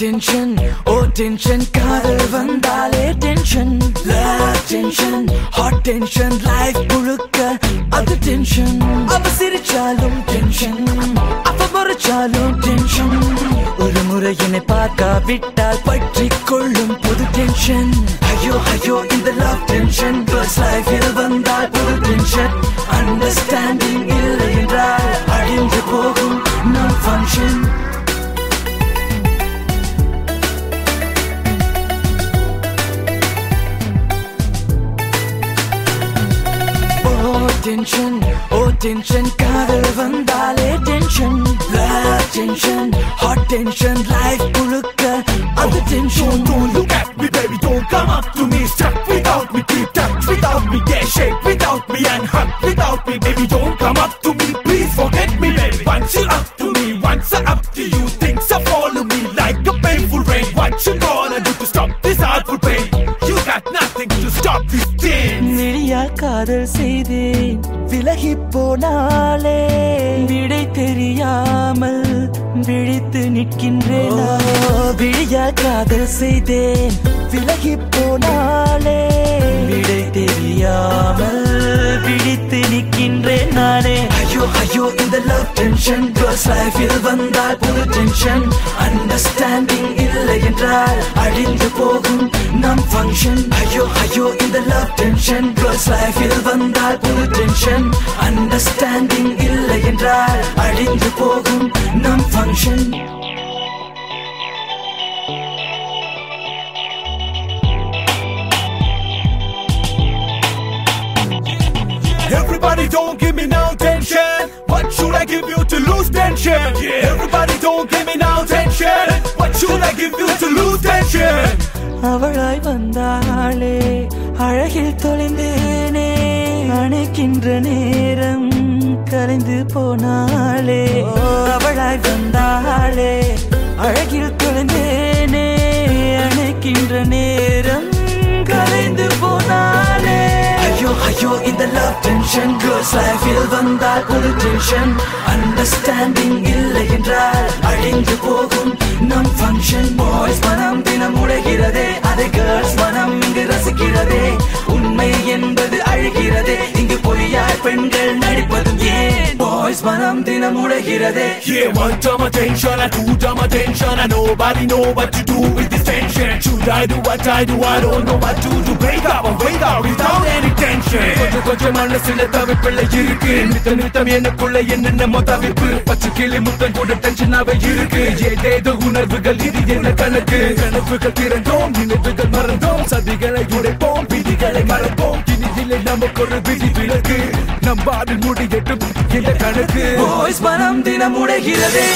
Tension, oh tension, காதல் வந்தாலே tension, love tension, hot tension, life முழுக்க அது tension. அவ சிரிச்சாலும் tension, அவ முறைச்சாலும் tension. ஒரு முறை என்னை பார்க்காவிட்டால் பற்றிக் கொள்ளும் புது tension. ஐயோ ஐயோ இந்த love tension, girls life இல் வந்தால் புது tension. Understanding இல்லை என்றால் அழிந்து போகும் நம் function. Tension, oh tension, காதல் வந்தாலே tension, love tension, hot tension, life முழுக்க அது tension. Don't look at me baby, don't come up to me, stuck without me, keep touch without me, yeah, shake without me and hug without me, baby don't come up to me, please forget me baby. Once you're up to me, once I'm up to you, things are follow me like a painful rain. What you gonna do to stop this heartful pain? You got nothing to stop this thing. விழியால் காதல் செய்தேன் விலகி போனாலே விடை தெரியாமல் விழித்து நிற்கின்றேன். விழியால் காதல் செய்தேன் விலகி போனாலே விடை தெரியாமல் விழித்து நிற்கின்றேன் நானே. ஐயோ ஐயோ இந்த love tension, girls life இல் வந்தால் புது tension. Understanding இல்லை என்றால் அழிந்து போகும் நம் function. ஐயோ ஐயோ இந்த love tension, girls life இல் வந்தால் புது tension. Understanding இல்லை என்றால் அழிந்து போகும் நம் function. Everybody don't give me no tension. What should I give you to lose tension? Yeah. Everybody don't give me no tension. What should I give you to lose tension? அவளாய் வந்தாளே அழகில் தொலைந்தேனே அணைக்கின்ற நேரம் கலைந்து போனாளே. அவளாய் வந்தாளே அழகில் தொலைந்தேனே அணைக்கின்ற நேரம் கலைந்து போனாளே. ஐயோ ஐயோ இந்த love tension, girls life இல் வந்தால் புது tension. Understanding இல்லை என்றால் அழிந்து போகும் நம் function. Boys மனம் தினம் உடைகிறதே, அதை girls மனம் இங்கு ரசிக்கிறதே. உண்மை என்பது அழுகிறதே, இங்கு பொய்யாய் பெண்கள் நடிப்பதும் ஏன்? Boys மனம் தினம் உடைகிறதே. Yeah, one time attention and two time attention, and nobody know what to do with this tension. Should I do what I do? I don't know what to do. Break up and wake up without any tension. கொஞ்சம் கொஞ்சம் மனசுல தவிப்பிள்ளை இருக்கு, நித்தம் நித்தம் எனக்குள்ள என்னென்னமோ தவிப்பு. பச்சை கிளி முத்தம் கூட டென்ஷனாவே இருக்கு. ஏதேதோ உணர்வுகள் இது என்ன கணக்கு? கனவுகள் திறந்தோம், நினைவுகள் மறந்தோம், சதிகளை உடைப்போம், விதிகளை மறப்போம். இனிதிலே நமக்கு ஒரு விதி விலக்கு, நம்பாடு முடியட்டும் இந்த கணக்கு. Boys மனம் தினம் உடைகிறதே.